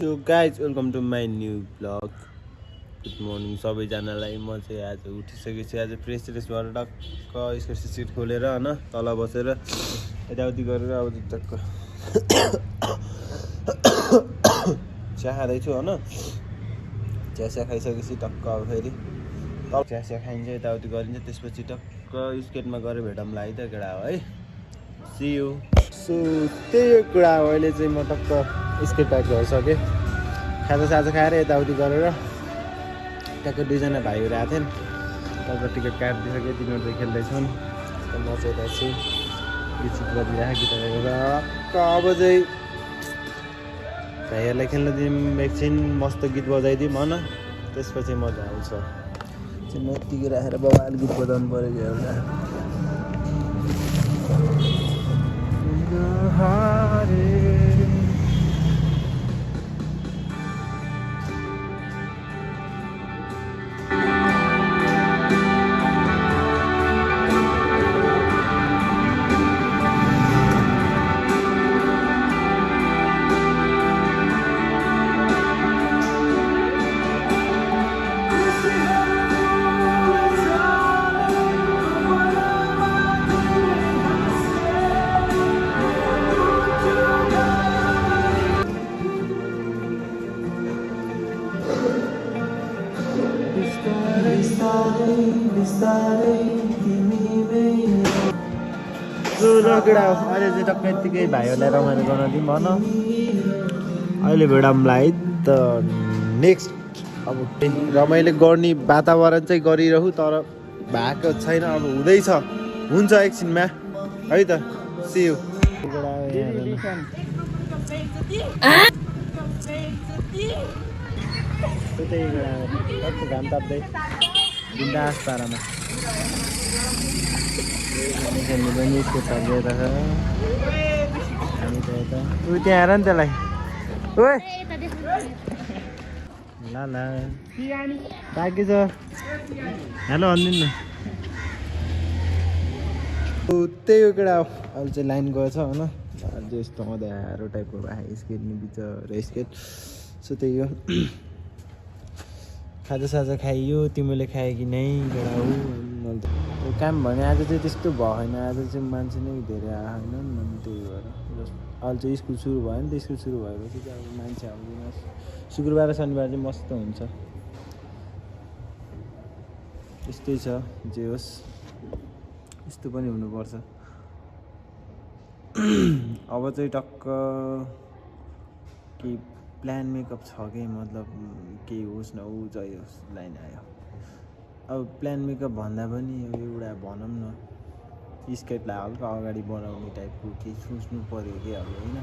So guys, welcome to my new vlog. Good morning सबैजनालाई। म चाहिँ आज उठिसकेपछि आज फ्रेस भएर टक्क यसको सिट खोलेर हैन तल बसेर यताउति गरेर अब टक्क चिया खाँदैछु हैन। चिया खाइसकेपछि टक्क अब फेरि तल चिया खाइन्छ यताउति गरिन्छ त्यसपछि टक्क स्केटमा गएर भेटौँला है त केटा हो है। C you. सो त्यही कुरा हो। अहिले चाहिँ म टक्क स्केट प्याक गरिसकेँ। खाजा खाएर यताउति गरेर ट्याक्क दुईजना भाइहरू आएको थिएन तब टिकट काटिदिइसकेँ। तिनीहरू चाहिँ खेल्दैछन् म चाहिँ यता छु गीत बजिरहेको गीत अब चाहिँ भाइहरूलाई खेल्न दिउँ एकछिन मस्त गीत बजाइदिउँ होइन। त्यसपछि मजा आउँछ चाहिँ म यत्तिकै राखेर बबाल गीत बजाउनु पऱ्यो एउटा। अहिले चाहिँ टक्क यत्तिकै भाइहरूलाई रमाइलो गर्न दिउँ भन। अहिले भेटौँला है त नेक्स्ट। अब रमाइलो गर्ने वातावरण चाहिँ गरिरहँ तर भएको छैन। अब हुँदैछ हुन्छ एकछिनमा है त। See you. घाम ताप्दै बिन्दास पारामा खेल्नु पनि यस्तो चलिरहेको छ। हामी त यता ऊ त्यहाँ हेर नि त्यसलाई ओए ल बाँकी छ हेलो भनिदिनु न। त्यही हो केटा हो। अहिले चाहिँ लाइन गएछ होइन। अझै यस्तो अँध्यारो टाइपको भएको स्केट्ने बिचरा स्केट। सो त्यही हो। खाजा खाइयो तिमीले खायो कि नै केटा हो। काम भने आज चाहिँ त्यस्तो भएन। आज चाहिँ मान्छे नै धेरै आएन नि त्यही भएर। अहिले चाहिँ स्कुल सुरु भयो नि त। स्कुल सुरु भएपछि चाहिँ अब मान्छे आउँदैन। शुक्रबार शनिबार चाहिँ मस्त हुन्छ। यस्तै छ जे होस् यस्तो पनि हुनुपर्छ। अब चाहिँ टक्क केही प्लान मेकअप छ कि मतलब केही होस् न ऊ चाहिँ होस् लाइन आयो। अब प्लान मेकअप भन्दा पनि एउटा भनौँ न स्केटलाई हल्का अगाडि बढाउने टाइपको केही सोच्नु पऱ्यो कि अब होइन।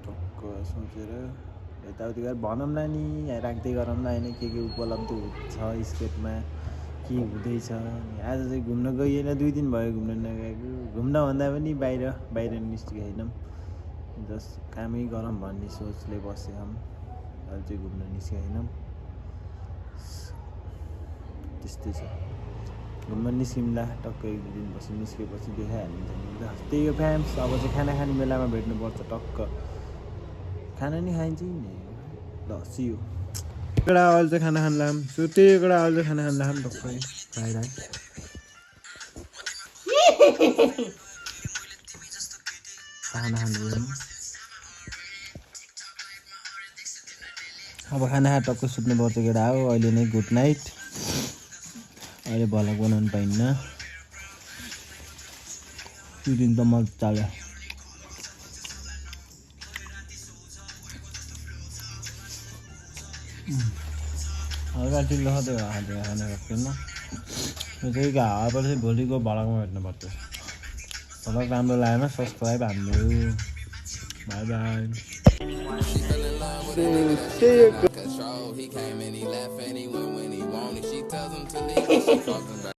टक्क सोचेर यताउति गरेर भनौँला नि राख्दै गरौँला होइन के उपलब्ध छ स्केटमा के हुँदैछ। आज चाहिँ घुम्न गइएन 2 दिन भयो घुम्न नगएको। घुम्न भन्दा पनि बाहिर निस्केको होइनौँ। जस्ट कामै गरौँ भन्ने सोचले बसेछौँ। अहिले चाहिँ घुम्न निस्केको होइनौँ। त्यस्तै छ घुम्न निस्किउँला टक्क 1 दिनपछि निस्केपछि देखाइहालिन्छ नि ल। त्यही हो फ्याम्स। अब चाहिँ खाना खाने बेलामा भेट्नुपर्छ टक्क। खाना नि खाइन्छ नि ल। See you. एउटा अहिले चाहिँ खाना खान्लाम। सो त्यही एउटा अहिले खाना खान्लाम टक्कै फ्राइड राइस। खाना खानु अब खाना खा टक्क सुत्नुपर्छ केटा हो। अहिले नै गुड नाइट। अहिले भलक बनाउनु पाइन्न। 2 दिन त मजा चल्यो। हल्का ढिलो खाँदै खाना सक्दैन। त्यही हावाबाट चाहिँ भोलिको भलकमा भेट्नुपर्छ। भलक राम्रो लागेन सब्सक्राइब हाम्रो। By by.